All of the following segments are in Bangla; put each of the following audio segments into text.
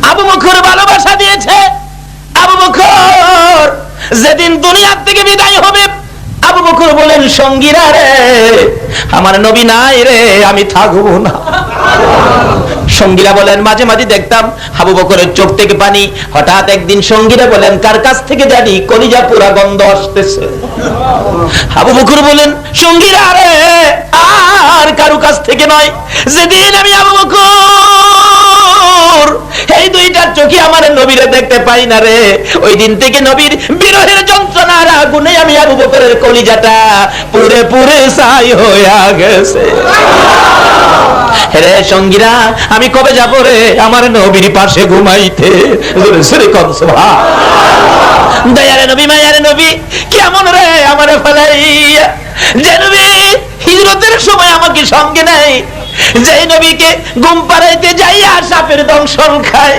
আবু বকর ভালোবাসা দিয়েছে। আবু বকর যেদিন দুনিয়া থেকে বিদায় হবে, আবু বকর বলেন, সঙ্গীরা রে, আমার নবী নাই রে, আমি থাকবো না। সঙ্গীরা বলেন, মাঝে মাঝে দেখতাম আবু বকরের চোখ থেকে পানি। হঠাৎ একদিন সঙ্গীরা বলেন, কার কাছ থেকে জানি কলিজা পুরা গন্ধ আসতেছে। আবু বকর বলেন, সঙ্গীরা রে, আর কারো কাছ থেকে নয়, যেদিন আমি আবু বকর এই দুইটা চোখে আমার নবীরে দেখতে পাই না রে, ওই দিন থেকে নবীর বিরহের যন্ত্রণার আগুনে আমি আবু বকরের কলিজাটা পুড়ে পুড়ে ছাই হয়ে গেছে। রে সঙ্গীরা, আমি কবে যাব রে আমার নবীর পাশে ঘুমাইতে? দয়ারে নবী, মায়ারে নবী, কেমন রে আমার ফেলাইয়া, যে নবী হিজরতের সময় আমাকে সঙ্গে নেই, যে নবীকে ঘুম পাড়াইতে যাইয়া সাপের দংশন খায়,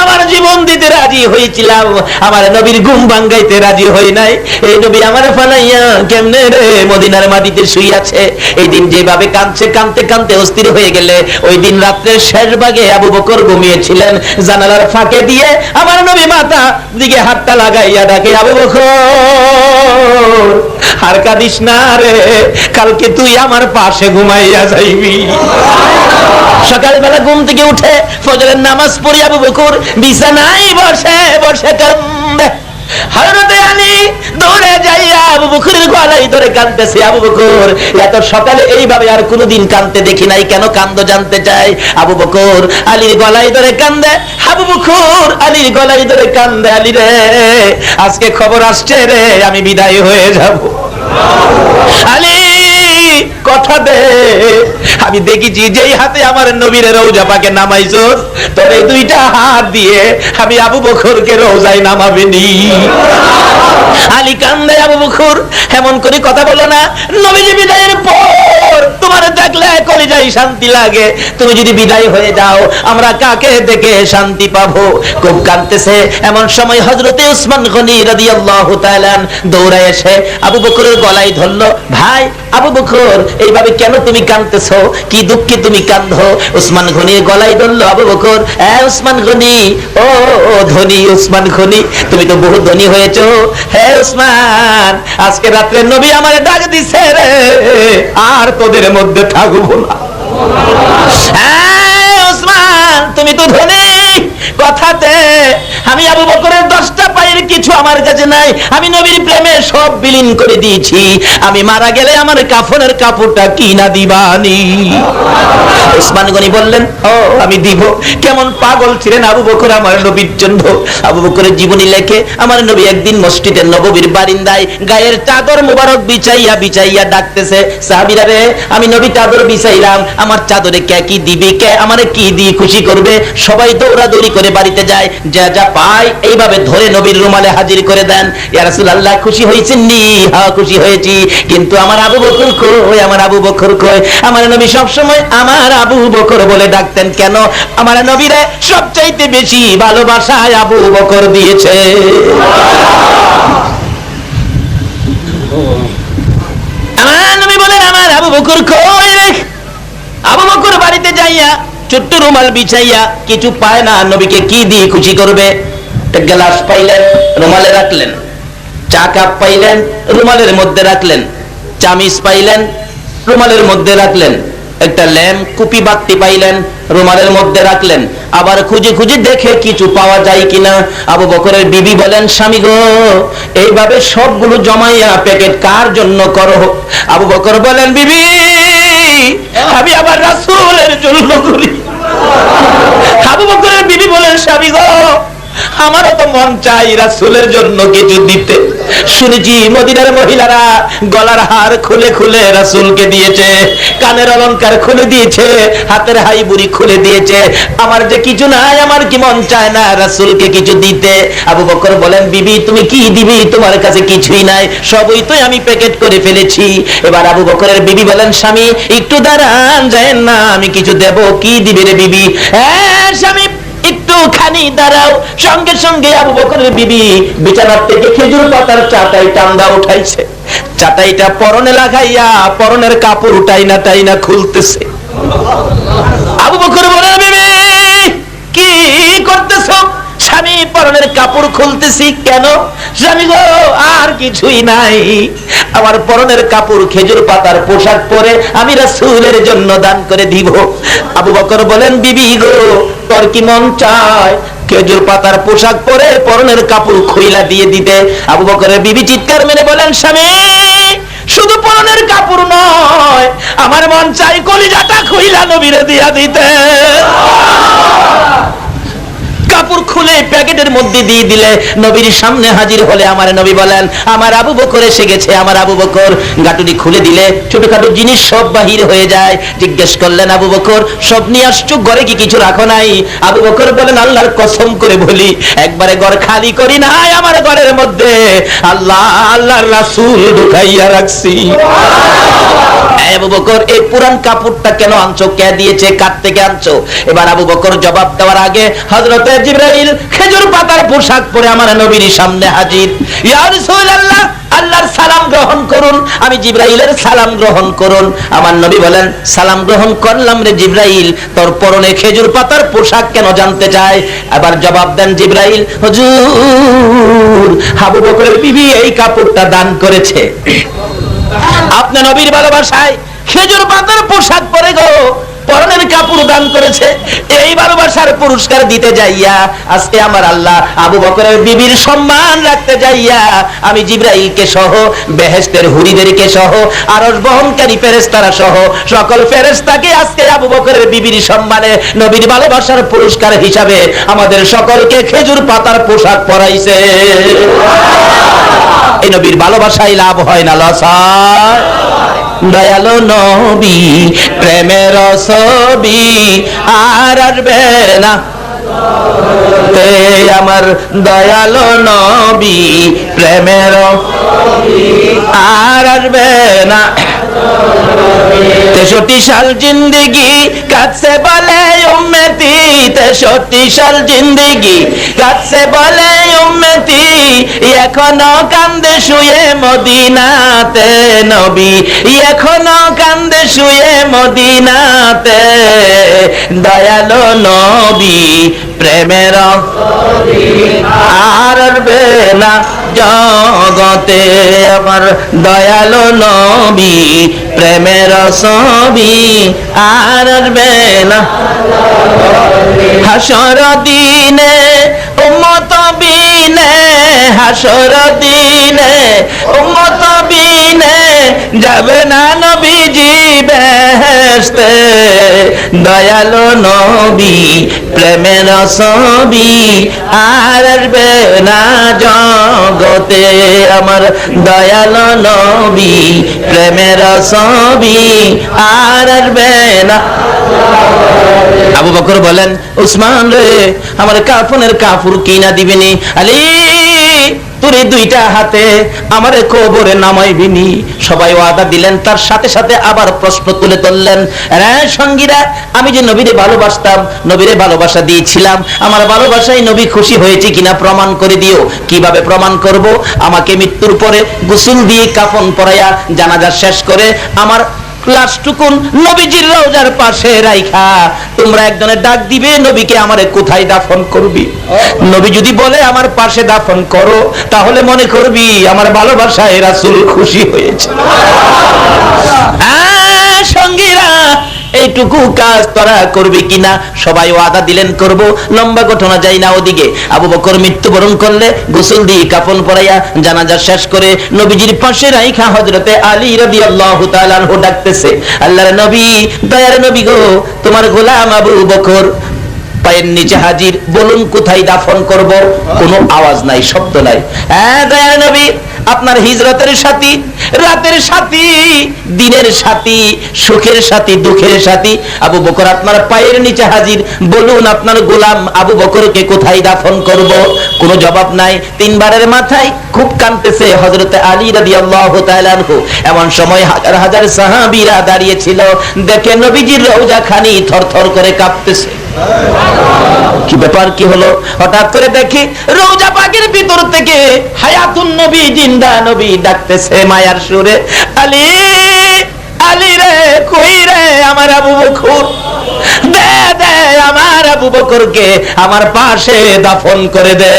আমার জীবন দিতে রাজি হয়েছিলাম, আমার নবীর ঘুম ভাঙ্গাইতে রাজি হই নাই। এই নবী আমার ফালাইয়া কেমনে রে মদিনার মাটিতে শুই আছে। এই দিন যেভাবে কাঁদছে, কাঁদতে কাঁদতে অস্থির হয়ে গেলে, ওই দিন রাত্রের শেষ ভাগে আবু বকর ঘুমিয়েছিলেন। জানালার ফাঁকে দিয়ে আমার নবী মাথা দিকে হাতটা লাগাইয়া ডাকে, আবু বকর আর কাঁদিস না রে, কালকে তুই আমার পাশে ঘুমাইয়া যাইবি। সকালবেলা ঘুম থেকে উঠে ফজরের নামাজ পড়ি আবু বকর বিছানায় বসে বসে কান্দে। হযরতে আলী দৌড়ে যাইয়া আবু বকরের গলায় ধরে কাঁদতেছে। আবু বকর, এত সকালে এইভাবে আর কোনোদিন কাঁদতে দেখি নাই, কেন কান্দো জানতে চাই। আবু বকর আলীর গলায় ধরে কান্দে, আবু বকর আলীর গলায় ধরে কান্দে, আলী রে, আজকে খবর আসছে রে, আমি বিদায় হয়ে যাব। আলী কথা দে, আমি দেখেছি যেই হাতে আমার নবীর রওজা পাকে নামাইছস, তোর এই দুইটা হাত দিয়ে আমি আবু বকরকে রওজায় নামাবিনি। আলী কান্দে, আবু বকর এমন করে কথা বলো না, নবীজি বিদায়ের পর তোমার দেখলে কলিজায় শান্তি লাগে, তুমি যদি বিদায় হয়ে যাও আমরা কাকে দেখে শান্তি পাবো? খুব কাঁদতেছে। এমন সময় হযরতে উসমান গনি রাদিয়াল্লাহু তাআলা দৌড়ায় এসে আবু বকরের গলায় ধরলো, ভাই আবু বকর, এইভাবে কেন তুমি কাঁদতেছো? কি দুঃখে তুমি কাঁদো? উসমান গনির গলায় ধরলো, আবু বকর, উসমান গনি, ও ধনী উসমান গনি, তুমি তো বহু ধনী হয়েছো। হে উসমান, আজকে রাত্রে নবী আমারে ডাক দিছে রে, আর তোদের মধ্যে থাকবো না। উসমান, তুমি তো ধনী, কথাতে আমি আবু বকরের 10টা পায়ের কিছু আমার কাছে নাই, আমি নবীর প্রেমে সব বিলীন করে দিয়েছি, আমি মারা গেলে আমার কাফনের কাপড়টা কিনা দিবানি? উসমান গনি বললেন, ও আমি দিব। কেমন পাগল ছিলেন আবু বকর আমার নবীর জন্য। আবু বকরের জীবনী লেখে, আমার নবী একদিন মসজিদে নববীর বারিন্দায় গায়ের চাদর মুবারক বিছাইয়া বিছাইয়া ডাকতেছে, সাহাবীরা রে, আমি নবী চাদর বিছাইলাম, আমার চাদরে কে কি দিবি, কে আমারে কি দিয়ে খুশি করবে? সবাই দৌড়াদৌড়ি করে বাড়িতে যায়, যা যা পায় এইভাবে ধরে নবীর রুমালে হাজির করে দেন। ইয়া রাসূলুল্লাহ, খুশি হয়েছেন নি? হ্যাঁ খুশি হয়েছি, কিন্তু আমার আবু বকর কই, আমার আবু বকর কই? আমার নবী সব সময় আমার আবু বকর বলে ডাকতেন। কেন? আমার নবীরে সবচাইতে বেশি ভালোবাসায় আবু বকর দিয়েছে। আমার নবী বলেন, আমার আবু বকর কই রে? আবু বকর বাড়িতে যাইয়া ছোট্ট রুমাল বিছাইয়া কিছু পায় না, নবীকে কি দিয়ে খুশি করবে? একটা গ্লাস পাইলেন, রুমালে রাখলেন। চা কাপ পাইলেন, রুমালের মধ্যে রাখলেন। চামিচ পাইলেন, রুমালের মধ্যে রাখলেন। একটা ল্যাম্প কুপি বাতি পাইলেন, রুমালের মধ্যে রাখলেন। আবার খুঁজে খুঁজে দেখে কিছু পাওয়া যায় কিনা। আবু বকরের বিবি বলেন, স্বামী গো, এইভাবে সবগুলো জমাইয়া প্যাকেট কার জন্য করো? আবু বকর বলেন, বিবি, আমি আবার রাসূলের জন্য করি। আবু বকরের বিবি বলেন, স্বামী গো, আমারও তো মন চাই রাসূলের জন্য কিছু দিতে। শুনেছি মদিনার মহিলারা গলার হার খুলে খুলে রাসূলকে দিয়েছে, কানের অলংকার খুলে দিয়েছে, হাতের হাইবুড়ি খুলে দিয়েছে। আমার যে কিছু নাই, আমার কি মন চায় না রাসূলকে কিছু দিতে? আবু বকর বলেন, বিবি তুমি কি দিবি? তোমার কাছে কিছুই নাই, সবই তো আমি প্যাকেট করে ফেলেছি। এবার আবু বকরের বিবি বলেন, স্বামী একটু দাঁড়ান, যায়েন না, আমি কিছু দেব। কি দিবে রে বিবি? হ্যাঁ স্বামী, একটুখানি দাঁড়াও। সঙ্গে সঙ্গে আবু বকরের বিবি বিছানার থেকে খেজুর পাতার চাটাই টান্দা উঠাইছে। চাটাইটা পরনে লাগাইয়া পরনের কাপড় টাইনা টাইনা খুলতেছে। আবু বকর বলে, বিবি কি করতেছ? পরনের কাপড় খুলতেছি কেন? স্বামী গো, আর কিছুই নাই, আমার পরনের কাপড় খেজুর পাতার পোশাক পরে আমি রাসূলের জন্য দান করে দিব। আবু বকর বলেন, বিবি গো, তোর কি মন চায় খেজুর পাতার পোশাক পরে পরনের কাপড় খুইলা দিয়ে দিতে? আবু বকরের বিবি চিৎকার মেরে বলেন, স্বামী, শুধু পরনের কাপড় নয়, আমার মন চাই কলিজাটা খুইলা নবীরে দিয়া দিতে। কাপড় খুলে প্যাকেটের মধ্যে দিয়ে দিলে নবীর সামনে হাজির হলে আমার নবী বলেন, আমার আবু বকর এসে গেছে। আমার আবু বকর গাটুনি খুলে দিলে ছোটখাটো জিনিস সব বাহির হয়ে যায়। জিজ্ঞেস করলেন, আবু বকর, সব নিয়ে আসছো, ঘরে কি কিছু রাখো নাই? আবু বকর বলেন, আল্লাহর কসম করে বলি, একবারে ঘর খালি করি নাই, আমার ঘরের মধ্যে আল্লাহর রাসূল ঢুকাইয়া রাখছি। আবু বকর, এই পুরান কাপড়টা কেন আনছো? কে দিয়েছে? কার থেকে আনছো? এবার আবু বকর জবাব দেওয়ার আগে হযরত জিবরাইল খেজুর পাতার পোশাক পরে আমার নবীর সামনে হাজির। ইয়া রাসূলুল্লাহ, আল্লাহর সালাম গ্রহণ করুন। আমি জিবরাইলের সালাম গ্রহণ করুন। আমার নবী বলেন, সালাম গ্রহণ করলাম রে জিবরাইল, তোর পরনে খেজুর পাতার পোশাক কেন জানতে চাই? আবার জবাব দেন জিবরাইল, হুজুর, আবু বকরের বিবি এই কাপড়টা দান করেছে, আপনি নবীর ভালোবাসায় খেজুর পাতার পোশাক পরে গো পরনের কাপড় দান করেছে। এই ভালোবাসার পুরস্কার দিতে যাইয়া আজকে আমার আল্লাহ আবু বকরের বিবির সম্মান রাখতে যাইয়া আমি জিবরাইলকে সহ, বেহেশতের হুরিদেরকে সহ, আরশ বহনকারী ফেরেশতারা সহ সকল ফেরেশতাকে আজকে আবু বকরের বিবির সম্মানে নবীর ভালোবাসার পুরস্কার হিসাবে আমাদের সকলকে খেজুর পাতার পোশাক পরাইছে। এই নবীর ভালোবাসায় লাভ হয় না লস হয়? দয়ালো নবী প্রেমের ছবি আর আসবে না, আমার দয়ালো নবী প্রেমের আর আসবে না। 63 সাল জিন্দগি কাছে বলে উম্মতি, 63 সাল জিন্দগি কাছে বলে উম্মতি, এখনো কান্দে শুয়ে মদিনাতে নবী, এখনো কান্দে শুয়ে মদিনাতে, দয়ালো নবী প্রেমের আর আসবে না জগতে, আমার দয়ালো নবী প্রেমের ছবি আর আসবে না। হাসর দিনে উম্মত বিনে, হাসর দিনে উম্মত বিনে যাবে না নবীজি বেহেশতে, দয়ালো নবী প্রেমের ছবি আর আসবে না জগতে, আমার দয়ালো নবী প্রেমের ছবি আর আসবে না। আবু বকর বলেন, উসমান রে, আমার কাফনের কাপড় কিনা দিবেনি? আলী, তোর এই দুইটা হাতে আমারে কবরে নামাইবিনি। সবাই ওয়াদা দিলেন। তার সাথে সাথে আবার প্রশ্ন তুলে ধরলেন, রে সঙ্গীরা, আমি যে নবীরে ভালোবাসতাম, নবীরে ভালোবাসা দিয়েছিলাম, আমার ভালোবাসায় নবী খুশি হয়েছে কিনা প্রমাণ করে দিও। কিভাবে প্রমাণ করব? আমাকে মৃত্যুর পরে গোসল দিয়ে কাফন পরাইয়া জানাজা শেষ করে আমার লাশটুকুন নবীজির রওজার পাশে রাইখা তোমরা একজনের ডাক দিবে, নবীকে আমারে কোথায় দাফন করবি? নবী যদি বলে আমার পাশে দাফন করো, তাহলে মনে করবি আমার ভালোবাসায় রাসূল খুশি হয়েছে। সঙ্গীরা, এইটুকু কাজ তোরা করবি কিনা? সবাই ওয়াদা দিলেন করব। লম্বা ঘটনা যাই না ওদিকে। আবু বকর মৃত্যুবরণ করলে গোসল দিয়ে কাফন পরাইয়া জানাজা শেষ করে নবীজির পাশে রাইখা হযরতে আলী রাদিয়াল্লাহু তাআলা আনহু ডাকতেছে, আল্লাহর নবী, দয়ার নবী গো, তোমার গোলাম আবু বকর পায়ের নিচে হাজির, বলুন কোথায় দাফন করব? কোনো আওয়াজ নাই, শব্দ নাই। হ্যাঁ দয়ার নবী, আপনার হিজরতের সাথী, রাতের সাথী, দিনের সাথী, সুখের সাথী, দুঃখের সাথী আবু বকর আপনার পায়ের নিচে হাজির, বলুন আপনার গোলাম আবু বকরকে কোথায় দাফন করব? কোনো জবাব নাই। তিনবারের মাথায় খুব কাঁদতেছে হযরতে আলী রাদিয়াল্লাহু তাআলা আনহু। এমন সময় হাজার হাজার সাহাবীরা দাঁড়িয়ে ছিল, দেখে নবীজির রওজা খানি থরথর করে কাঁপতেছে। কি ব্যাপার, কি হলো? হঠাৎ করে দেখি রওজা পাকের ভিতর থেকে হায়াতুন নবী, জিন্দা নবী ডাকতেছে মায়ার সুরে, আলী, আলী রে, কই রে আমার আবু বকর? দে দে আমার আবু বকরকে আমার পাশে দাফন করে দে।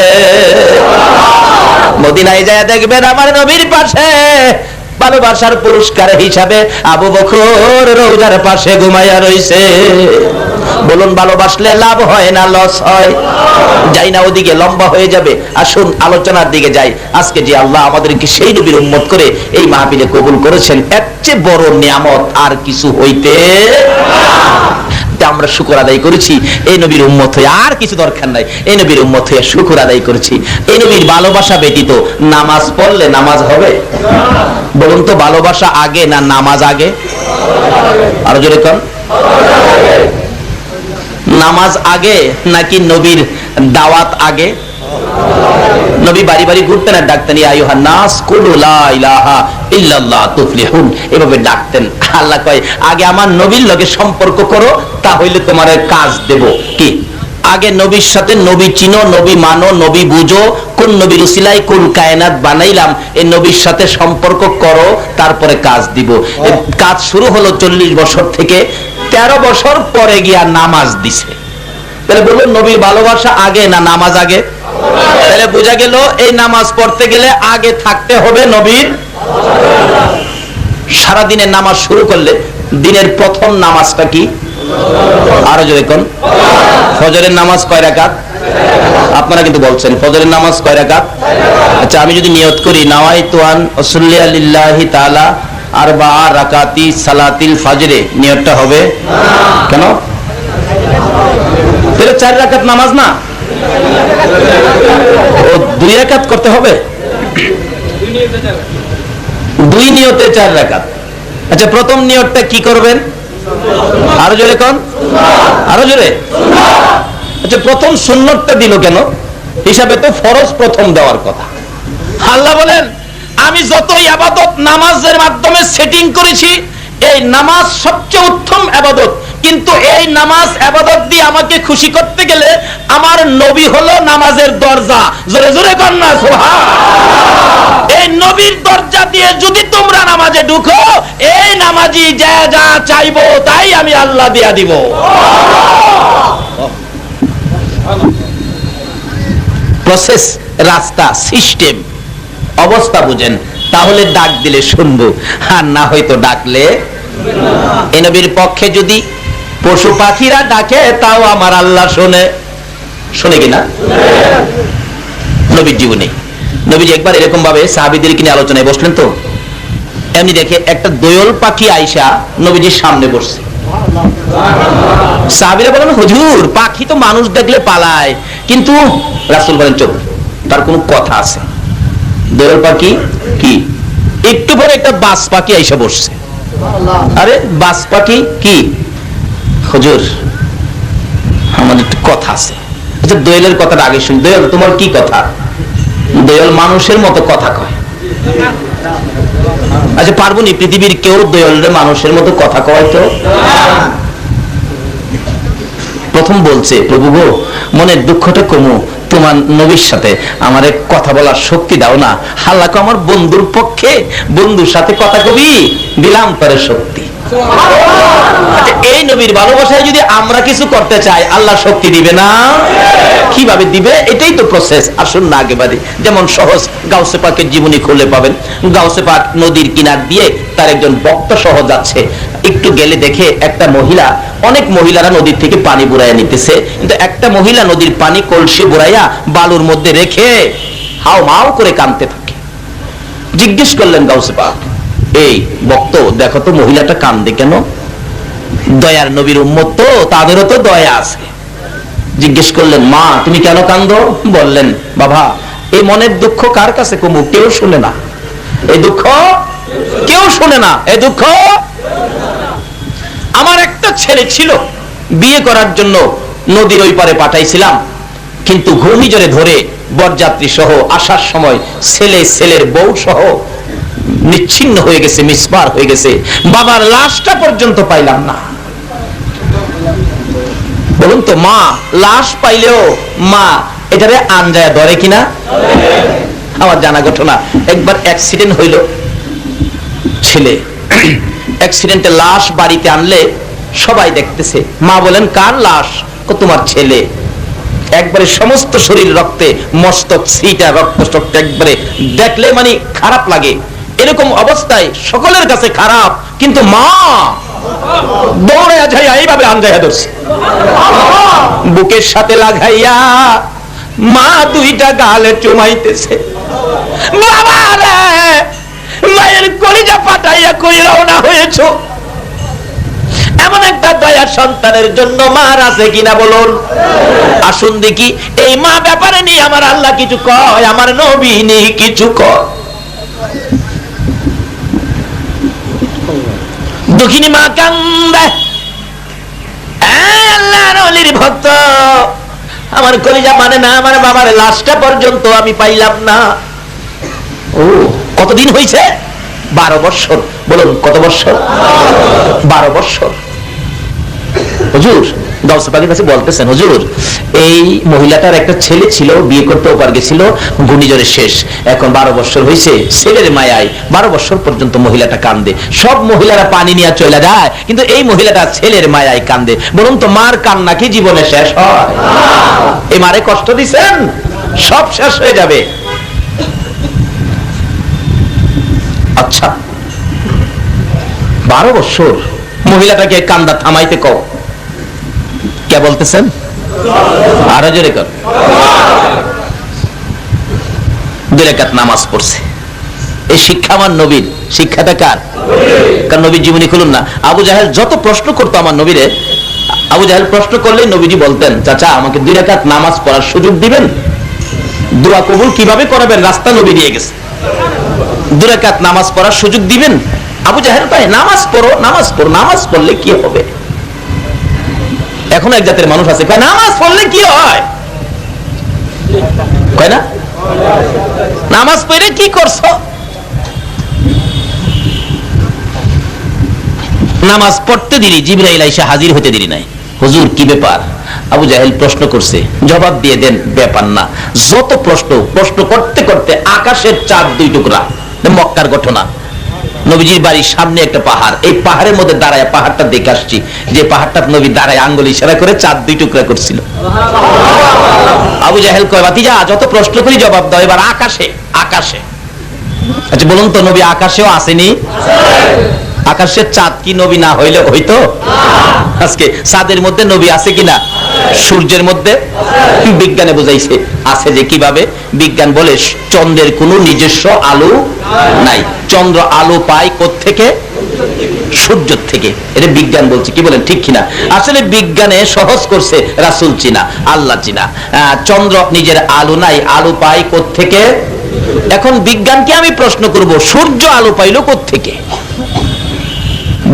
মদিনায় যায় দেখবেন আমার নবীর পাশে ভালোবাসার পুরস্কার হিসাবে আবু বকর রওজার পাশে ঘুমাইয়া রইছে। বলুন ভালোবাসলে লাভ হয় না লস হয়? যাই না, ওদিকে লম্বা হয়ে যাবে। আসুন আলোচনার দিকে যাই। আজকে যে আল্লাহ আমাদেরকে সেই নবীর উম্মত করে এই মাহফিলে কবুল করেছেন, এর চেয়ে বড় নিয়ামত আর কিছু হইতে আমরা শুকর আদায় করেছি। এই নবীর উম্মত হয়ে আর কিছু দরকার নাই, এই নবীর উম্মত হয়ে শুকর আদায় করেছি। এই নবীর ভালোবাসা ব্যতীত নামাজ পড়লে নামাজ হবে? বলুন তো, ভালোবাসা আগে না নামাজ আগে? আরো জোরে কোন, নামাজ আগে নাকি নবীর দাওয়াত আগে? নবী বাড়ি বাড়ি ঘুরতেন আর ডাকতেন, ইয়া আইয়ুহান নাস কুলু লা ইলাহা ইল্লাল্লাহ তুফলিহুন, এভাবে ডাকতেন। আল্লাহ কয় আগে আমার নবীর লগে সম্পর্ক করো, তাহলে তোমার কাজ দেব। কি? আগে নবীর সাথে নবী চিনো, নবী মানো, নবী বুঝো, কোন নবীর উসিলায় কোন কায়নাত বানাইলাম, এই নবীর সাথে সম্পর্ক করো, তারপরে কাজ দিব। কাজ শুরু হলো 40 বছর থেকে, 13 বছর পরে গিয়া নামাজ দিছে। তাহলে বলুন নবীর ভালোবাসা আগে না নামাজ আগে? তাহলে বোঝা গেল এই নামাজ পড়তে গেলে আগে থাকতে হবে নবীর। সারা দিনের নামাজ শুরু করলে দিনের প্রথম নামাজটা কি? আরো জোরে কোন, ফজরের নামাজ কয় রাকাত? আপনারা কিন্তু বলছেন ফজরের নামাজ কয় রাকাত? আচ্ছা, আমি যদি নিয়ত করি নাওয়াইতু আন উসাল্লি লিল্লাহি তাআলা আরবা রাকাতি সালাতিল ফজরে, নিয়তটা হবে কেন? তাহলে 4 রাকাত নামাজ না, ও 2 রাকাত করতে হবে। 2 নিয়তে 4 রাকাত। আচ্ছা, প্রথম নিয়তটা কি করবেন? আরো জোরে কোন, আরো জোরে। আচ্ছা, প্রথম সুন্নতটা দিল কেন? হিসাবে তো ফরজ প্রথম দেওয়ার কথা। আল্লাহ বলেন আমি যত ইবাদত নামাজের মাধ্যমে সেটিং করেছি, এই নামাজ সবচেয়ে উত্তম ইবাদত, কিন্তু এই নামাজ ইবাদত দিয়ে আমাকে খুশি করতে গেলে আমার নবী হলো নামাজের দরজা। জোরে জোরে কোন না সুবহান। এই নবীর দরজা দিয়ে যদি তোমরা নামাজে ঢুকো, এই নামাজি যা যা চাইবো তাই আমি আল্লাহ দিয়া দিব। প্রসেস, রাস্তা, সিস্টেম, অবস্থা বুঝেন, তাহলে ডাক দিলে শুনবো, আর না হয়তো ডাকলে। এই নবীর পক্ষে যদি পশু পাখিরা ডাকে তাও আমার আল্লাহ শোনে। শোনে কিনা? নবীর জীবনে নবীজি একবার এরকম ভাবে সাহাবীদেরকে নিয়ে আলোচনায় বসলেন, তো এমনি দেখে একটা দোয়েল পাখি আইসা নবীজির সামনে বসছে। সাহাবীরা বলেন হুজুর, পাখি তো মানুষ দেখলে পালায়, কিন্তু রাসূল বলেন চুপ, তার কোন কথা আছে। দোয়েল পাখি কি? একটু পরে একটা বাজ পাখি আইসা বসছে। আরে বাজ পাখি কি? হুজুর আমার একটু কথা আছে। আচ্ছা, দোয়েলের কথাটা আগে শুনি। দোয়েল, তোমার কি কথা? দোয়েল মানুষের মতো কথা কয়। আচ্ছা, পারবো নি পৃথিবীর কেউ দোয়েলের মানুষের মতো কথা কয়? তো প্রথম বলছে, প্রভু গো, মনের দুঃখটা কমু, তোমার নবীর সাথে আমারে কথা বলার শক্তি দাও না। আল্লাহ কো আমার বন্ধুর পক্ষে, বন্ধুর সাথে কথা কবি, দিলাম তারে শক্তি। এই নবীর ভালোবাসায় যদি আমরা কিছু করতে চাই, আল্লাহ শক্তি দিবে না? কিভাবে দিবে? এটাই তো প্রসেস। আসুন না আগে বাড়ি। যেমন সহজ, গাউসে পাকের জীবনী খুলে পাবেন। গাউসে পাক নদীর কিনার দিয়ে তার একজন ভক্ত সহ যাচ্ছে। একটু গেলে দেখে একটা মহিলা, অনেক মহিলারা নদীর থেকে পানি বুড়াইয়া নিতেছে, কিন্তু একটা মহিলা নদীর পানি কলসি বুড়াইয়া বালুর মধ্যে রেখে হাও মাও করে কাঁদতে থাকে। জিজ্ঞেস করলেন গাউসে পাক, এই ভক্ত, দেখো তো মহিলাটা কান্দে কেন? দয়ার নবীর উম্মত তো, তাদেরও তো দয়া আছে। জিজ্ঞেস করলেন, মা তুমি কেন কান্দো? বললেন, বাবা, এই মনের দুঃখ কার কাছে কমু? কেউ শুনে না। এই দুঃখ কেউ শুনে না। এই দুঃখ, আমার একটা ছেলে ছিল, বিয়ে করার জন্য নদীর ওই পারে পাঠাইছিলাম, কিন্তু ঘূর্ণিঝড়ে ধরে বরযাত্রী সহ আসার সময় ছেলে, ছেলের বউ সহ নিচ্ছিন্ন হয়ে গেছে, মিসমার হয়ে গেছে। বাবার লাশটা পর্যন্ত পাইলাম না। বলুন তো, মা লাশ পাইলেও মা এটারে আনজায় ধরে কিনা? আমার জানা ঘটনা, একবার অ্যাক্সিডেন্ট হইল, ছেলে অ্যাক্সিডেন্টে লাশ বাড়িতে আনলে সবাই দেখতেছে। মা বলেন কার লাশ? তোমার ছেলে। একবারে সমস্ত শরীর রক্তে, মস্তক সিটা রক্ত একবারে দেখলে মানে খারাপ লাগে। এরকম অবস্থায় সকলের কাছে খারাপ, কিন্তু মা দৌড়ে যাইয়া এইভাবে আঞ্জাইয়া ধরছে, বুকের সাথে লাগাইয়া মা দুইটা গালে চুমাইতেছে। বাবা রে, মায়ের কলিজা ফাটাইয়া কই রওনা হয়েছ? এমন একটা দয়া সন্তানের জন্য মার আছে কিনা বলুন? আসুন দেখি এই মা ব্যাপারে নিয়ে আমার আল্লাহ কিছু কয়, আমার নবী নিয়ে কিছু কয়। দুঃখিনী মা কান্দে, আল্লাহর ওলির ভক্ত, আমার কলিজা মানে না, আমার বাবার লাশটা পর্যন্ত আমি পাইলাম না। ও কতদিন হয়েছে? 12 বছর। বলুন কত বছর? 12 বছর। হুজুর গাউসে পাকের কাছে বলতেছেন, হুজুর এই মহিলাটার একটা ছেলে ছিল, বিয়ে করতে ওপার গেছিল, ঘূর্ণিঝড়ে শেষ, এখন 12 বছর হয়েছে, ছেলের মায়ায় 12 বছর পর্যন্ত মহিলাটা কান্দে। সব মহিলারা পানি নিয়ে চলে যায়, কিন্তু এই মহিলাটা ছেলের মায়ায় কান্দে। বলুন তো মার কান্না কি জীবনে শেষ হয়? এই মারে কষ্ট দিছেন, সব শেষ হয়ে যাবে। আচ্ছা 12 বছর মহিলাটাকে কান্দা থামাইতে কও, কে বলতেছেন? আরো জোরে কর। 2 রাকাত নামাজ পড়ছে। এই শিক্ষা আমার নবীর। শিক্ষাটা কার? কারণ নবীর জীবনী খুলুন না। আবু জাহেল যত প্রশ্ন করতো আমার নবীরে, আবু জাহেল প্রশ্ন করলেই নবীজি বলতেন, চাচা আমাকে 2 রাকাত নামাজ পড়ার সুযোগ দিবেন? দোয়া কবুল কিভাবে করাবেন রাস্তা নবী দিয়ে গেছে। 2 রাকাত নামাজ পড়ার সুযোগ দিবেন? আবু জাহেল কয় নামাজ পড়ো, নামাজ পড়ো, নামাজ পড়লে কি হবে? এখন এক জাতের মানুষ আছে কয় নামাজ পড়লে কি হয়, কয় না নামাজ পড়ে কি করছো? নামাজ পড়তে দেরি, জিবরাইল আইসা হাজির হতে দেরি নাই। হুজুর কি ব্যাপার? আবু জাহেল প্রশ্ন করছে, জবাব দিয়ে দেন। ব্যাপার না, যত প্রশ্ন করতে করতে আকাশের চাঁদ 2 টুকরা। মক্কার ঘটনা, নবীজির বাড়ির সামনে একটা পাহাড়, এই পাহাড়ের মধ্যে দাঁড়ায় পাহাড়টা দেখে আসছি, যে পাহাড়টা নবী দাঁড়ায় আঙ্গুল ইশারা করে চাঁদ 2 টুকরা করছিল। আবু জাহেল কয় বাতিজা যত প্রশ্ন করি জবাব দাও, এবার আকাশে। আকাশে আচ্ছা বলুন তো নবী আকাশেও আসেনি? আকাশের চাঁদ কি নবী না হইলে হইতো? আজকে চাঁদের মধ্যে নবী আছে কিনা? সূর্যের মধ্যে? বিজ্ঞানে বুঝাইছে আছে। যে কিভাবে? বিজ্ঞান বলে চন্দ্রের কোনো নিজস্ব আলো নাই, চন্দ্র আলো পায় কোত্থেকে? সূর্য থেকে। এটা বিজ্ঞান বলছে, কি বলেন ঠিক কিনা? আসলে বিজ্ঞানে সহজ করছে রাসূল চিনা, আল্লাহ চিনা। চন্দ্র নিজের আলো নাই, আলো পায় কোত্থেকে? এখন বিজ্ঞানকে আমি প্রশ্ন করব, সূর্য আলো পাইলো কোত্থেকে?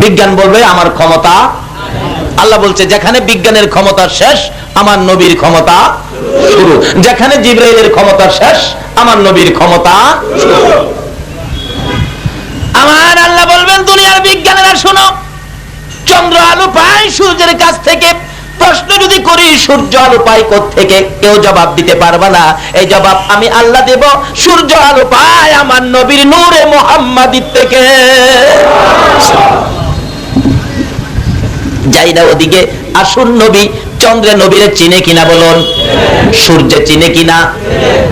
বিজ্ঞান বলবে আমার ক্ষমতা। আল্লাহ বলছে যেখানে বিজ্ঞানের ক্ষমতা শেষ, আমার নবীর ক্ষমতা শুরু। যেখানে জিবরাইলের ক্ষমতা শেষ, আমার নবীর ক্ষমতা শুরু। আমার আল্লাহ বলবেন দুনিয়ার বিজ্ঞানীরা শোনো, চন্দ্র আলো পায় সূর্যের কাছ থেকে। প্রশ্ন যদি করি সূর্য আলো পায় কোত্থেকে, কেউ জবাব দিতে পারবে না। এই জবাব আমি আল্লাহ দেব, সূর্য আলো পায় আমার নবীর নূরে মুহাম্মাদির থেকে। যাই না ওদিকে, আসুন নবী চন্দ্রে নবীরে চিনে কিনা বলুন? সূর্যে চিনে কিনা?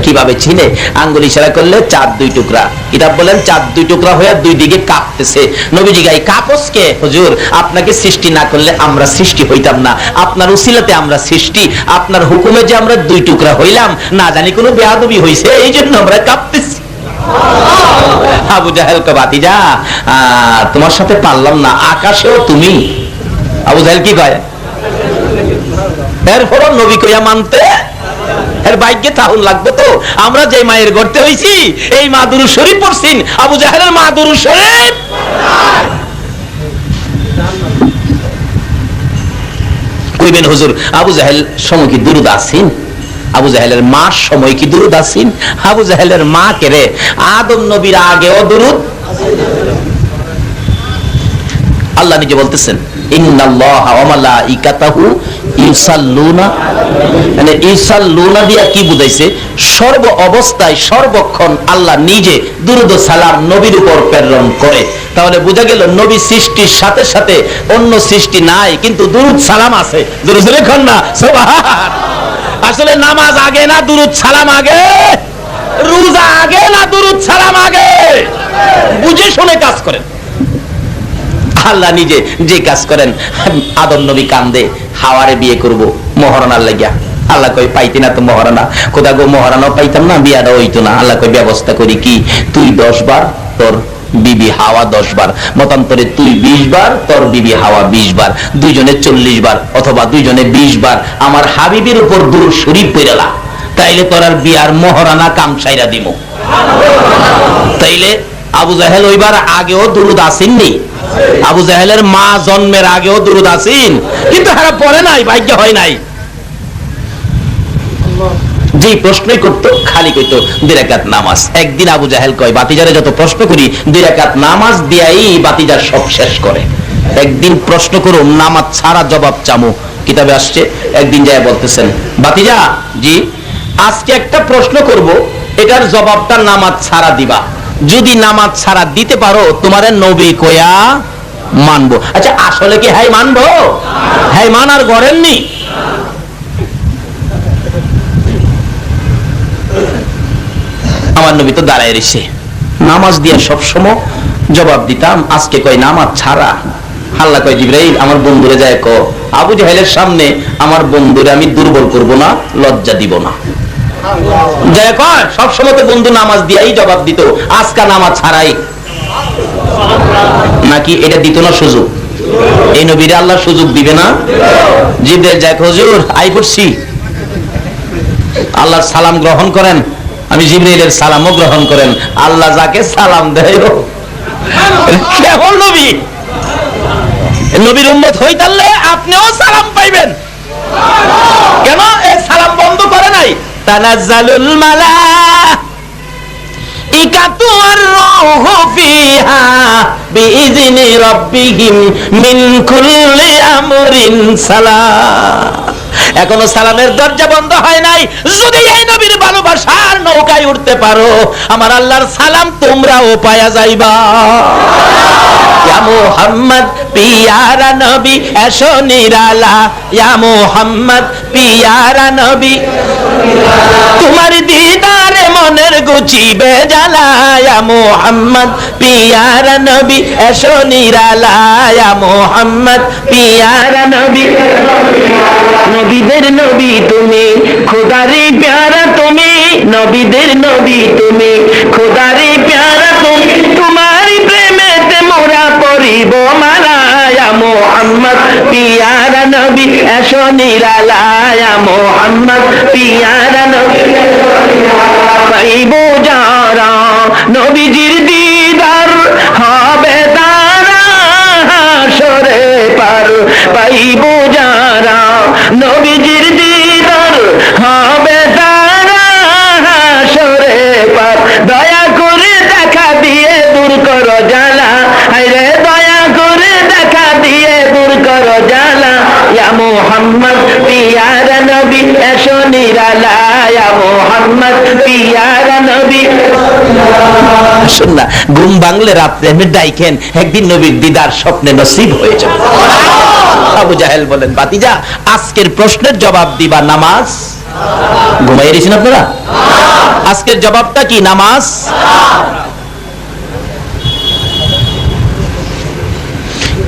কিভাবে চিনে? আঙ্গুল ইশারা করলে চাঁদ 2 টুকরা। কিতাব বলেন চাঁদ 2 টুকরা হয়ে 2 দিকে কাঁপতেছে। নবীজি গাই কাঁপস কে? হুজুর আপনাকে সৃষ্টি না করলে আমরা সৃষ্টি হইতাম না, আপনার উসিলাতে আমরা সৃষ্টি, আপনার হুকুমে যে আমরা 2 টুকরা হইলাম, না জানি কোনো বেয়াদবি হইছে, এই জন্য আমরা কাঁপতেছি। আবু জাহেল কে বাতিজা তোমার সাথে পারলাম না, আকাশেও তুমি। আবু জাহেল কি কয়? এরপর নবী কইয়া মানতে এর ভাগ্যে তাহুল লাগবে তো। আমরা যে মায়ের গর্তে হইছি, এই মা দুরূদ শরীফ পড়ছেন, আবু জাহেলের মা দুরূদ শরীফ কইবেন হুজুর আবু জাহেল সময় কি দুরূদ আছেন? আবু জাহেলের মা সময় কি দুরূদ আছেন? আবু জাহেলের মা কে রে? আদম নবীর আগেও দুরূদ। আল্লাহ নিজে বলতেছেন ইন্নাল্লাহা ওয়া মালাইকাতাহু ইউসাল্লুনা, মানে ইউসাল্লুনা দিয়া কি বুঝাইছে? সর্ব অবস্থায় সর্বক্ষণ আল্লাহ নিজে দুরূদ ও সালাম নবীর উপর প্রেরণ করে। তাহলে বোঝা গেল নবী সৃষ্টির সাথে সাথে অন্য সৃষ্টি নাই, কিন্তু দুরূদ সালাম আছে। দুরূদ লেখন না সুবহান। আসলে নামাজ আগে না দুরূদ সালাম আগে? রোজা আগে না দুরূদ সালাম আগে? বুঝে শুনে কাজ করেন। আল্লাহ নিজে যে কাজ করেন। আদম নবী কান্দে, হাওয়ারে বিয়ে করব মহারণার লাগিয়া। আল্লাহ কই পাইতি না তো মহারণা, কোথা গো মহারণাও পাইতাম না, বিয়াটা হইতো না। আল্লাহ কই ব্যবস্থা করি কি, তুই 10 বার, তোর বিবি হাওয়া 10 বার, মতান্তরে তুই 20 বার, তোর বিবি হাওয়া 20 বার, দুইজনে 40 বার, অথবা দুইজনে 20 বার আমার হাবিবের উপর দুরূদ শরীফ পড়লা, তাইলে তোর আর বিয়ার মহারণা কাম সাইরা দিমু। তাইলে আবু জাহেল ওইবার আগেও দুরূদ আসেননি? আবু জাহেলের মা জন্মের আগেও দুরূদ আসেন, কিন্তু হারা পড়ে নাই, ভাগ্য হয় নাই। যে প্রশ্নই করতো খালি কইতো 2 রাকাত নামাজ। একদিন আবু জাহেল কয়, বাতিজারে যত প্রশ্ন করি 2 রাকাত নামাজ দিয়াই বাতিজা সব শেষ করে। একদিন প্রশ্ন করো নামাজ ছাড়া জবাব চামু, কিতাবে আসছে। একদিন যায় বলতেছেন, বাতিজা জি আজকে একটা প্রশ্ন করব, এটার জবাবটা নামাজ ছাড়া দিবা। যদি নামাজ ছাড়া দিতে পারো তোমারে নবী কয়া মানবো। আচ্ছা আসলে কি হাই মানবো? হাই মানার গড়েননি। আমার নবী তো দাঁড়ায় রইছে, নামাজ দিয়া সবসময় জবাব দিতাম, আজকে কয় নামাজ ছাড়া। আল্লাহ কয় জিবরাইল আমার বন্ধুরে যায় কো, আবু জাহেলের সামনে আমার বন্ধুরে আমি দুর্বল করব না, লজ্জা দিব না। যায় কয় সবসময় তো বন্ধু নামাজ দিয়াই জবাব দিত, আজকা নামাজ ছাড়াই। নাকি এটা দিত না সুযোগ? এই নবীরে আল্লাহ সুযোগ দিবে না? জিবরাইল যায়, হুজুর আই পড়ছি, আল্লাহর সালাম গ্রহণ করেন। আমি জিবরাইলের সালামও গ্রহণ করেন। আল্লাহ যাকে সালাম দেয় কেমন নবী, নবীর উম্মত হইতালে আপনিও সালাম পাইবেন। কেন এই সালাম বন্ধ করে নাই? তানাজ্জালুল মালাইকাতু ওয়ার রূহু ফিহা বিইذনি রাব্বিহিম মিন কুল্লি আমরিন সালাম। এখনো সালামের দরজা বন্ধ হয় নাই। যদি এই নবীর ভালোবাসার নৌকায় উঠতে পারো, আমার আল্লাহর সালাম তোমরাও পায়া যাইবা। ইয়া মুহাম্মদ পিয়ারা নবী এসো নিরালা, ইয়া মুহাম্মদ পিয়ারা নবী তোমার দিদারে মনের গুচিবে জ্বালা, ইয়া মুহাম্মদ পিয়ারা নবী এসো নিরালা, ইয়া মুহাম্মদ পিয়ারা নবী। নবীদের নবী তুমি, খোদারে প্যারা তুমি, নবীদের নবী তুমি, খোদারে প্যারা তুমি, তোমারই প্রেমেতে মোরা পড়িব মালা, ইয়া মুহাম্মদ পিয়ারা নবী এসো নিরালা, ইয়া মুহাম্মদ পিয়ারা নবী। পাইব যারা নবীজির দিদার, হবে তারা হাসরে পার। পাইব যারা নবীজির দিদার, হবে তারা হাসরে পার। দয়া করে দেখা দিয়ে দূর করো জ্বালা, হায়রে দয়া করে দেখা দিয়ে দূর করো জ্বালা, ইয়া মুহাম্মদ পিয়ারা নবী এসো নিরালা, ইয়া মুহাম্মদ পিয়ারা নবী। শুন না, ঘুম ভাঙলে রাত্রে আমি ডাইকেন, একদিন নবীর দিদার স্বপ্নে নসিব হয়ে যাবে। আবু জাহেল বলেন, বাতিজা আজকের প্রশ্নের জবাব দিবা নামাজ? ঘুমাই রয়েছেন আপনারা? আজকের জবাবটা কি? নামাজ।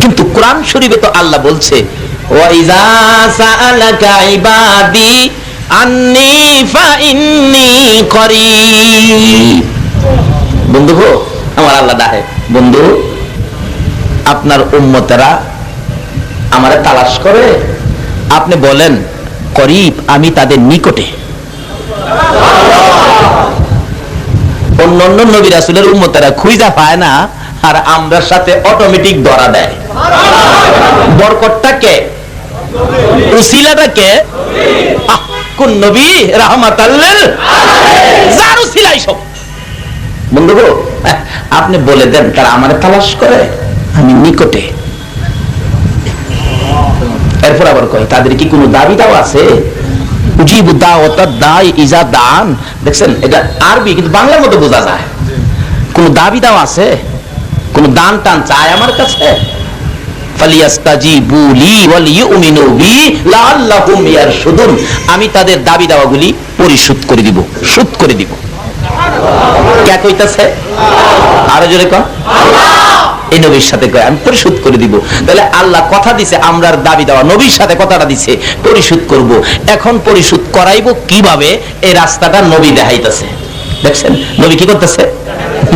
কিন্তু কোরআন শরীফে তো আল্লাহ বলছে, ওয়াইজা সাআলাকা ইবাদি আন্নী ফাইন্নী করিব। বন্ধু গো, আমার আল্লাহ ডাকে, বন্ধু আপনার উম্মতেরা আমারে তালাশ করে, আপনি বলেন করিব, আমি তাদের নিকটে। অন্যান্য নবী রাসূলের উম্মতেরা খুঁজা পায় না, আর আমরার সাথে অটোমেটিক ধরা দেয়। বরকতটা কে? উসিলাটা কে? কোন নবী? রাহমাতাল লিল আলামিন, যার উসিলাই সব। বন্ধু গো, আপনি বলে দেন তারা আমারে তালাশ করে, আমি নিকটে। এরপর আবার কয় তাদের কি কোনো দাবি দাও আছে? উজিবু দাওয়াতাদ দাই ইজা দান। দেখছেন এটা আরবি, কিন্তু বাংলার মধ্যে বোঝা যায়। কোন দাবি দাও আছে? কোন দান টান চায় আমার কাছে? ফালিয়াস্তাজিবু লি ওয়াল ইউমিনু বি লাআল্লাহুম ইয়ারশুদুন। আমি তাদের দাবি দাওয়াগুলি পরিশোধ করে দিব, শোধ করে দিব। কে কইতাছে? আরো জোরে কর। এই নবীর সাথে কয় আমি পরিশোধ করে দিব। তাহলে আল্লাহ কথা দিছে, আমরার দাবি দেওয়া নবীর সাথে কথাটা দিছে পরিশোধ করব। এখন পরিশোধ করাইবো কিভাবে, এই রাস্তাটা নবী দেখাইতেছে। দেখছেন নবী কি করতেছে?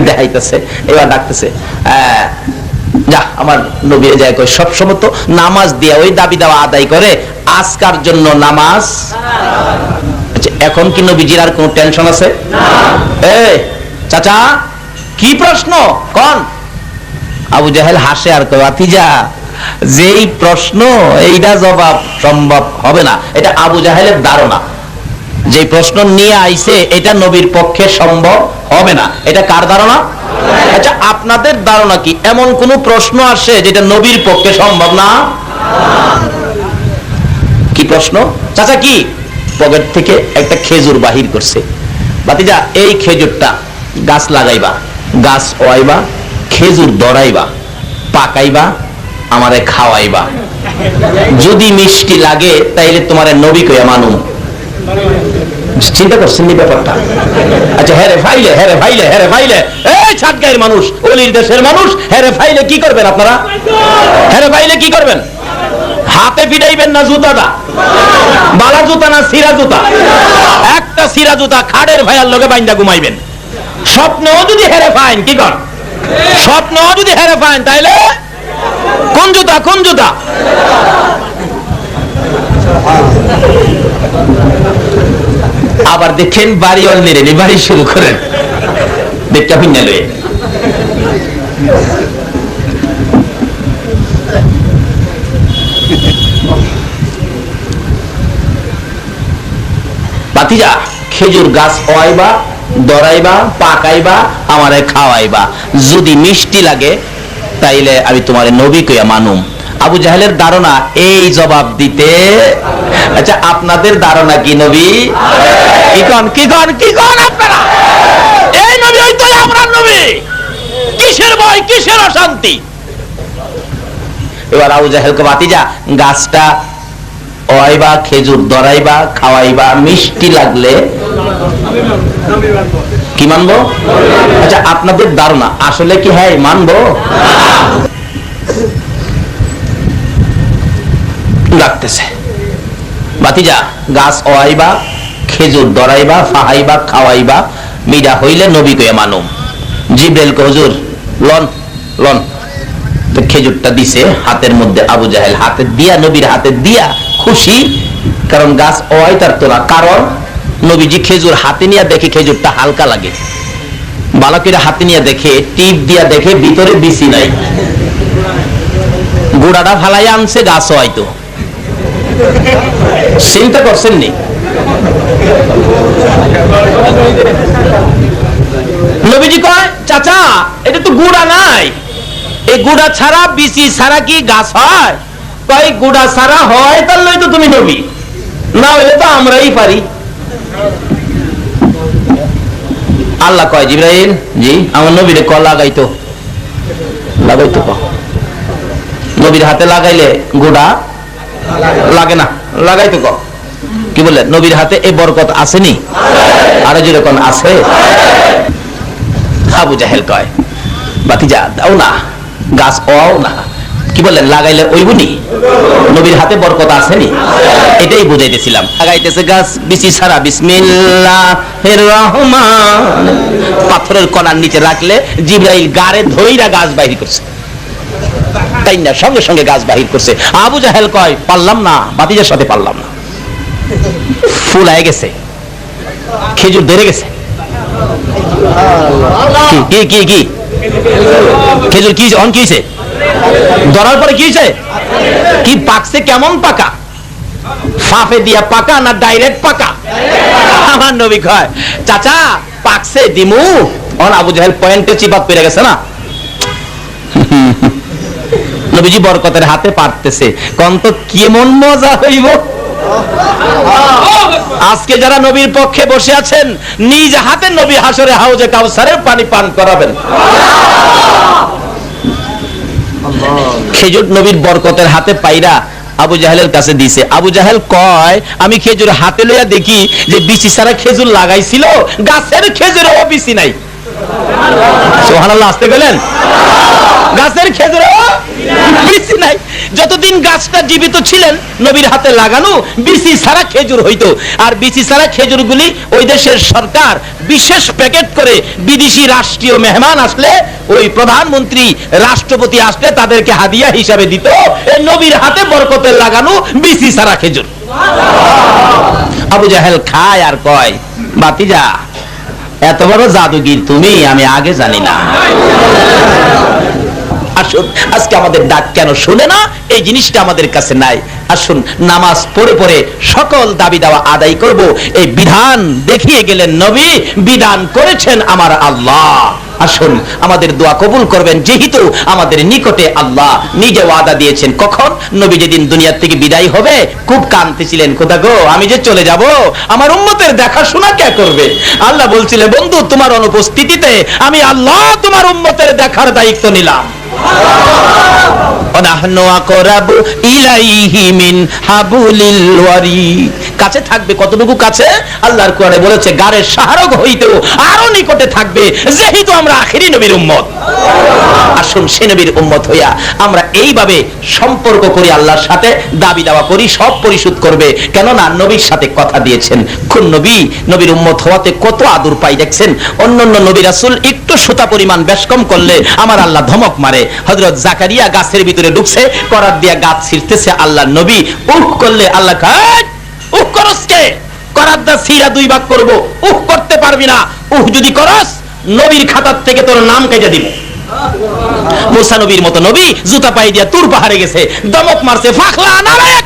দেখাইতেছে। এবার ডাকতেছে, যা আমার নবী যায় কয় সবসময় তো নামাজ দিয়ে ওই দাবি দেওয়া আদায় করে, আজকার জন্য নামাজ। আচ্ছা এখন কি নবীজির আর কোনো টেনশন আছে? এই চাচা কি প্রশ্ন কোন? আবু জাহেল হাসে আর কয় ভাতিজা যেই প্রশ্ন এইটা জবাব সম্ভব হবে না। এটা আবু জাহেলের ধারণা, যে প্রশ্ন নিয়ে আইছে এটা নবীর পক্ষে সম্ভব হবে না। এটা কার ধারণা? আচ্ছা আপনাদের ধারণা কি এমন কোন প্রশ্ন আসে যেটা নবীর পক্ষে সম্ভব না? কি প্রশ্ন? চাচা কি? পকেট থেকে একটা খেজুর বাহির করছে। ভাতিজা এই খেজুরটা গাছ লাগাইবা, গাছ ওয়াইবা, খেজুর ধরাইবা, পাকাইবা, আমারে খাওয়াইবা। যদি মিষ্টি লাগে তাইলে তোমারে নবী কইয়া মানুম। চিন্তা করছেন নি ব্যাপারটা? আচ্ছা হেরে ফাইলে, হেরে ফাইলে, হেরে ফাইলে, এই ছাটগাঁয়ের মানুষ, ওলির দেশের মানুষ, হেরে ফাইলে কি করবেন আপনারা? হেরে ফাইলে কি করবেন? হাতে পিটাইবেন না জুতাটা? বালা জুতা না সিরা জুতা? একটা সিরা জুতা খাড়ের ভাইয়ার লগে বাইন্দা ঘুমাইবেন। স্বপ্নেও যদি হেরে ফাইন কি কর? স্বপ্নেও যদি হেরে ফাইন তাইলে কোন জুতা? কোন জুতা? আবার দেখেন বাড়ি অলরেডি বাড়ি শুরু করেন দেখটা ভিন্ন লয়ে। ভাতিজা খেজুর গাছ ওয়াইবা, ধরাইবা, পাকাইবা, আমারে খাওয়াইবা। যদি মিষ্টি লাগে তাইলে আমি তোমারে নবী কইয়া মানুম। আবু জাহেলের ধারণা এই জবাব দিতে। আচ্ছা আপনাদের ধারণা কি নবী? কি কোন কি কোন কি কোন আপনারা? এই নবী হইতো আমরা নবী। কিসের ভয়, কিসের অশান্তি? এবার আবু জাহেলকে ভাতিজা গাছটা ওয়াইবা, খেজুর ধরাইবা, খাওয়াইবা, মিষ্টি লাগলে কি মানবো? আচ্ছা আপনাদের ধারণা আসলে কি হ্যাঁ মানবো? লাগতেছে ভাতিজা গাছ ওয়াইবা, খেজুর ধরাইবা, ফাহাইবা, খাওয়াইবা, মিডা হইলে নবী কইয়া মানুম। জিব্রাইল কয় হুজুর লন লন। তো খেজুরটা দিছে হাতের মধ্যে, আবু জাহেল হাতে দিয়া, নবীর হাতে দিয়া খুশি, কারণ গাছ ওয়াই তার তোলা। কারণ নবীজি খেজুর হাতে নিয়ে দেখে খেজুরটা হালকা লাগে, বালকের হাতে নিয়ে দেখে, টিপ দিয়া দেখে ভিতরে বিচি নাই, গুড়াটা ফালাই আনছে গাছ হয়তো। চিন্তা করছেন নি? নবীজি কয় চাচা এটা তো গুড়া নাই, এই গুড়া ছাড়া বিচি ছাড়া কি গাছ হয়? কয় গুড়া ছাড়া হয়, তাহলে তো তুমি নবী, না হইলে তো আমরাই পারি। আল্লাহ কয় জিবরাইল জি আমার নবীরে ক লাগাইতো, লাগাইতো ক। নবীর হাতে লাগাইলে গুড়া লাগে না, লাগাইতো ক। কি বলে নবীর হাতে এই বরকত আসেনি? আরো যেরকম আছে। আবু জাহেল কয় বাতিজা দাও না, গাছ ওয়াও না। কি বললেন লাগাইলে ওইবুনি? নবীর হাতে বরকত আসেনি? এটাই বুঝাইতেছিলাম। লাগাইতেছে গাছ বিচি ছাড়া, বিসমিল্লাহির রহমান। পাথরের কণার নিচে রাখলে জিবরাইল গারে ধইরা গাছ বাহির করছে, তাই না? সঙ্গে সঙ্গে গাছ বাহির করছে। আবু জাহেল কয় পারলাম না, বাতিজার সাথে পারলাম না। ফুল হয়ে গেছে, খেজুর ধরে গেছে। কি কি কি খেজুর কি অন কি হয়েছে? ধরার পরে কি হয়েছে? কি পাকছে? কেমন পাকা? ফাফে দিয়া পাকা না ডাইরেক্ট পাকা? আমার নবী কয় চাচা পাকছে দিমু। আবু জাহেল পয়েন্টে চিপাত পেরে গেছে না, নবীজি বরকতের হাতে পারতেছে, কোন তো কেমন মজা হইব। আজকে যারা নবীর পক্ষে বসে আছেন, নিজ হাতে নবী হাসরে হাউজে কাউসারের পানি পান করাবেন। খেজুর নবীর বরকতের হাতে পাইরা আবু জাহেলের কাছে দিছে। আবু জাহেল কয়, আমি খেজুর হাতে লইয়া দেখি যে বিচি ছাড়া খেজুর লাগাইছিল, গাছের খেজুরেও বিচি নাই। সুবহানাল্লাহ, আসতে গেলেন, গাছের খেজুরেও বিচি নাই। যতদিন গাছটা জীবিত ছিলেন, নবীর হাতে লাগানো বিচি ছাড়া খেজুর হইতো। আর বিচি ছাড়া খেজুরগুলি ওই দেশের সরকার বিশেষ প্যাকেট করে বিদেশি রাষ্ট্রীয় মেহমান আসলে, ওই প্রধানমন্ত্রী রাষ্ট্রপতি আসলে তাদেরকে হাদিয়া হিসাবে দিত এই নবীর হাতে বরকতের লাগানো বিচি ছাড়া খেজুর। আবু জাহেল খায় আর কয়, বাতিজা এত বড় জাদুগির তুমি, আমি আগে জানি না। আসুন, আজকে আমাদের ডাক কেন শুনে না, এই জিনিসটা আমাদের কাছে নাই। আসুন, নামাজ পড়ে পড়ে সকল দাবি দাওয়া আদায় করব। এই বিধান দেখিয়ে গেলেন নবী, বিধান করেছেন আমার আল্লাহ। আসুন, আমাদের দোয়া কবুল করবেন, যেহেতু আমাদের নিকটে আল্লাহ নিজে ওয়াদা দিয়েছেন। কখন? নবী যেদিন দুনিয়ার থেকে বিদায় হবে, খুব কাঁদতেছিলেন, খোদা গো আমি যে চলে যাব, আমার উম্মতের দেখাশোনা কে করবে? আল্লাহ বলছিলেন, বন্ধু তোমার অনুপস্থিতিতে আমি আল্লাহ তোমার উম্মতের দেখার দায়িত্ব নিলাম। কাছে থাকবে, কতটুকু কাছে? আল্লাহর কোরআনে বলেছে গারের শাহরগ হইতেও আরো নিকটে থাকবে, যেহেতু আমরা আখিরি নবীর উম্মত। আসুন, সে নবীর উম্মত হইয়া আমরা এইভাবে সম্পর্ক করি, আল্লাহর সাথে দাবি দাওয়া করি, সব পরিশোধ করবে। কেননা নবীর সাথে কথা দিয়েছেন। কোন নবী, নবীর উম্মত হওয়াতে কত আদর পাই দেখছেন। অন্যান্য নবী রাসূল একটু সুতা পরিমাণ বেশকম করলে আমার আল্লাহ ধমক মারে। হযরত জাকারিয়া গাছের ভিতরে ঢুকছে, করাত দিয়া গাছ ছিঁড়তেছে, আল্লাহ নবী উহ করলে আল্লাহ কয়, উহ করস কে? করাত দা ছিঁড়া দুই ভাগ করব, উহ করতে পারবি না, উহ যদি করস নবীর খাতার থেকে তোর নাম কেটে দিব। মুসা নবীর মতো নবী জুতা পাই দিয়া তুর পাহাড়ে গেছে, দমক মারছে, ফাখলা নারেক।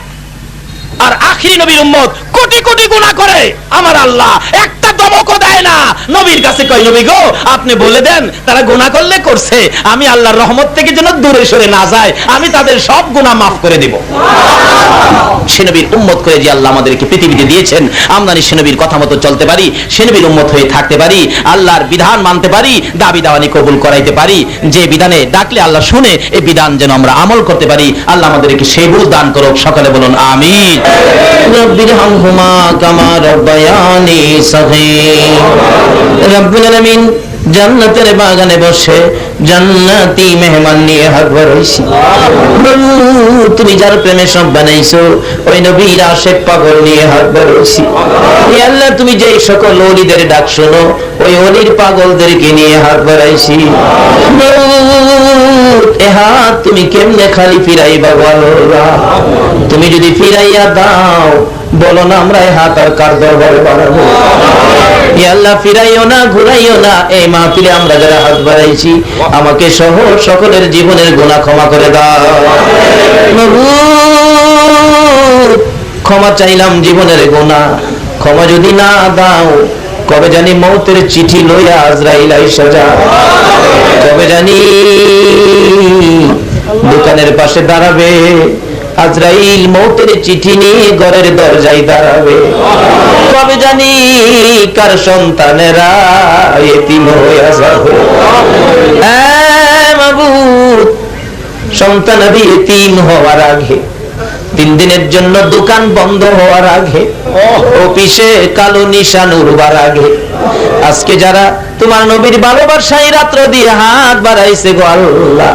আর আখিরি নবীর উম্মত কোটি কোটি গুনাহ করে, আমার আল্লাহ একটা দমকও দেয় না। নবীর কাছে কয়, নবী গো আপনি বলে দেন তারা গুনাহ করলে করছে, আমি আল্লাহর রহমত থেকে যেন দূরে সরে না যায়, আমি তাদের সব গুনাহ মাফ করে দেব। সে নবীর উম্মত করে যে আল্লাহ আমাদেরকে পৃথিবীতে দিয়েছেন, আমরা সে নবীর কথা মতো চলতে পারি, সে নবীর উম্মত হয়ে থাকতে পারি, আল্লাহর বিধান মানতে পারি, দাবি দাওয়ানি কবুল করাইতে পারি। যে বিধানে ডাকলে আল্লাহ শুনে, এই বিধান যেন আমরা আমল করতে পারি। আল্লাহ আমাদেরকে সেই বুঝ দান করুক। সকলে বলুন আমিন। রব্বিরহামহুমা কামা রাব্বায়ানি সগীর। রব্বুল আলামিন জান্নাতের বাগানে বসে জান্নাতি মেহমান নিয়ে হাত বাড়াইছি। তুমি যার প্রেমে সব বানাইছো, ওই নবীর আশিক পাগল নিয়ে হাত বাড়াইছি। হে আল্লাহ, তুমি যে সকল ওলিদের ডাক শোনো, ওই ওলির পাগলদেরকে নিয়ে হাত বাড়াইছি। এ হাত তুমি কেমনে খালি ফিরাইবা বলো? তুমি যদি ফিরাইয়া দাও, বলো না আমরা এই হাত আর কার দরবারে বাড়াবো? হে আল্লাহ, ফিরাইও না, ঘুরাইও না। এই মাহফিলে আমরা যারা হাত বাড়াইছি, আমাকে সহ সকলের জীবনের গুনাহ ক্ষমা করে দাও। ক্ষমা চাইলাম জীবনের গুনাহ, ক্ষমা যদি না দাও, কবে জানি মৌতের চিঠি লইয়া আজরাইল আইসা যায়। কবে জানি দোকানের পাশে দাঁড়াবে আজরাইল, মৌতের চিঠি নিয়ে ঘরের দরজায় দাঁড়াবে। কবে জানি কার সন্তানেরা এতিম হইয়া যাবে। মাবুদ, সন্তান এতিম হওয়ার আগে, 3 দিনের জন্য দোকান বন্ধ হওয়ার আগে, অফিসে কালো নিশান উড়বার আগে, আজকে যারা তোমার নবীর ভালোবাসায় রাত্র দিয়ে হাত বাড়াইছে গো আল্লাহ,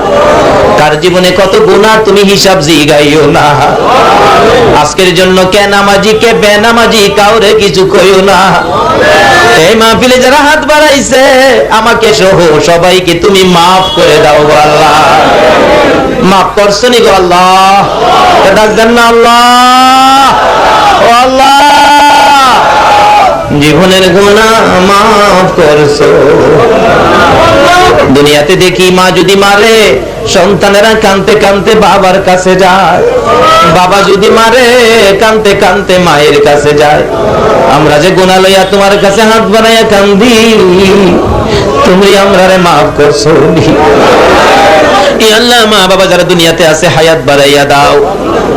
তার জীবনে কত গুনাহ তুমি হিসাব জিগাইও না। আজকের জন্য কে নামাজি কে বেনামাজি কাউরে কিছু কইও না। এই মাহফিলে যারা হাত বাড়াইছে, আমাকে সহ সবাইকে তুমি মাফ করে দাও গো আল্লাহ। মাফ করছো নি গো আল্লাহ? ডাক দেন না আল্লাহ, ও আল্লাহ, জীবনের গুনাহ মাফ করছো। দুনিয়াতে দেখি মা যদি মারে, সন্তানেরা কাঁদতে কাঁদতে বাবার কাছে যায়, বাবা যদি মারে কাঁদতে কাঁদতে মায়ের কাছে যায়। আমরা যে গুনাহ লইয়া তোমার কাছে হাত বানাইয়া কান্দি, তুমি আমরারে মাফ করছো। ইয়া আল্লাহ মা বাবা যারা দুনিয়াতে আছে হায়াত বাড়াইয়া দাও,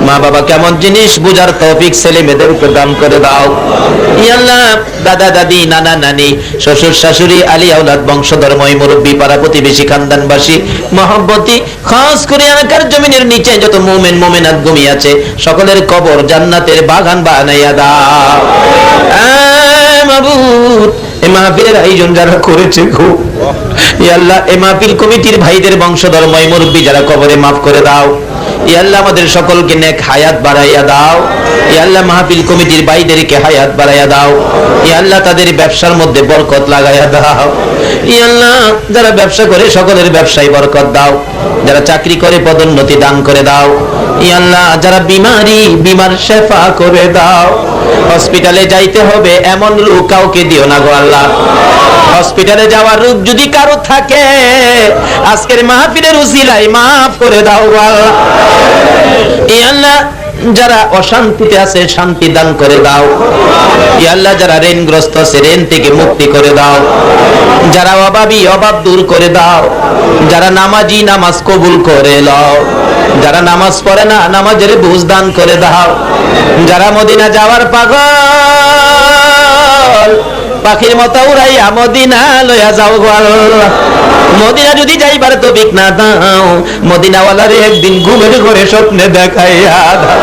মা বাবা কেমন জিনিস বুঝার তৌফিক ছেলে মেয়েদেরকে দান করে দাও। ইয়া আল্লাহ দাদা দাদি নানা নানি শ্বশুর শাশুড়ি আলী আওলাদ বংশধর ময় মুরব্বী পাড়া প্রতিবেশী খানদানবাসী মহব্বতী খাস করে এলাকার জমিনের নিচে যত মুমিন মুমিনাত ঘুমিয়ে আছে সকলের কবর জান্নাতের বাগান বানাইয়া দাও। মাবুদ এই মাহফিলের আয়োজন যারা করেছে গো ইয়া আল্লাহ এই মাহফিল কমিটির ভাইদের বংশধর ময় মুরব্বী যারা কবরে মাফ করে দাও। ইয়া আল্লাহ আমাদের সকলকে নেক হায়াত বাড়াইয়া দাও। ইয়া আল্লাহ মাহফিল কমিটির ভাইদেরকে হায়াত বাড়াইয়া দাও। ইয়া আল্লাহ তাদের ব্যবসার মধ্যে বরকত লাগাইয়া দাও। ইয়া আল্লাহ যারা ব্যবসা করে সকলের ব্যবসায় বরকত দাও, যারা চাকরি করে পদোন্নতি দান করে দাও। ইয়া আল্লাহ যারা বিমার শেফা করে দাও। হসপিটালে যাইতে হবে এমন রোগ কাউকে দিও না গো আল্লাহ। হসপিটালে যাওয়ার রোগ যদি কারো থাকে আজকের মাহফিলের উসিলায় মাফ করে দাও গো আল্লাহ। ইয়া আল্লাহ যারা অশান্তিতে আছে শান্তি দান করে দাও। ইয়া আল্লাহ যারা ঋণগ্রস্ত আছে ঋণ থেকে মুক্তি করে দাও। যারা অভাবী অভাব দূর করে দাও। যারা নামাজি নামাজ কবুল করে লও। যারা নামাজ পড়ে না নামাজের বুঝ দান করে দাও। যারা মদিনা যাওয়ার পাগল পাখির মতো উড়াইয়া মদিনা লইয়া যাও গো আল্লাহ। মদিনা যদি যাইবার তৌফিক না দাও মদিনাওয়ালারে একদিন ঘুমের ঘরে স্বপ্নে দেখাইয়া দাও।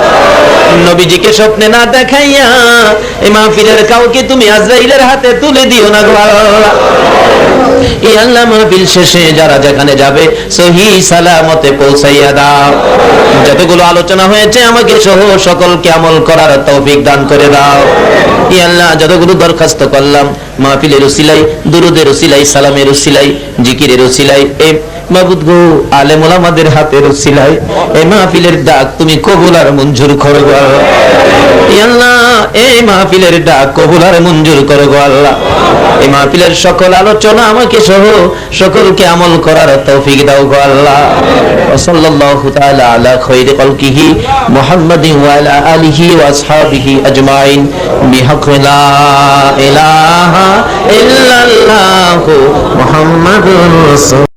নবীজিকে স্বপ্নে না দেখাইয়া এই মাহফিলের কাউকে তুমি আজরাইলের হাতে তুলে দিও না গো আল্লাহ। ইয়া আল্লাহ মাহফিল শেষে যারা যেখানে যাবে সহি সালামতে পৌঁছাইয়া দাও। যতগুলো আলোচনা হয়েছে আমাকে সহ সকলকে আমল করার তৌফিক দান করে দাও। ইয়া আল্লাহ যতগুলো দরখাস্ত করলাম মাহফিলের উসিলাই দুরুদের উসিলাই সালামের উসিলাই জিকিরের উসিলাই এই মাবুদ গো আলেম ওলামাদের হাতের উসিলাই এই মাহফিলের ডাক তুমি কবুল আর মঞ্জুর করো গো আল্লাহ। ইয়া আল্লাহ এই মাহফিলের ডাক কবুল আর মঞ্জুর করো গো আল্লাহ। এই মাহফিলের সকল আলোচনা আমাকে সহ সকলকে আমল করার তৌফিক দাও গো আল্লাহ। ওয়া সাল্লাল্লাহু তাআলা আলা খায়রি খালকিহি মুহাম্মাদিন ওয়া আলা আলিহি ওয়া আসহাবিহি আজমাইন বিহাক্কি লা ইলাহা ইল্লাল্লাহু মুহাম্মাদুর রাসূল।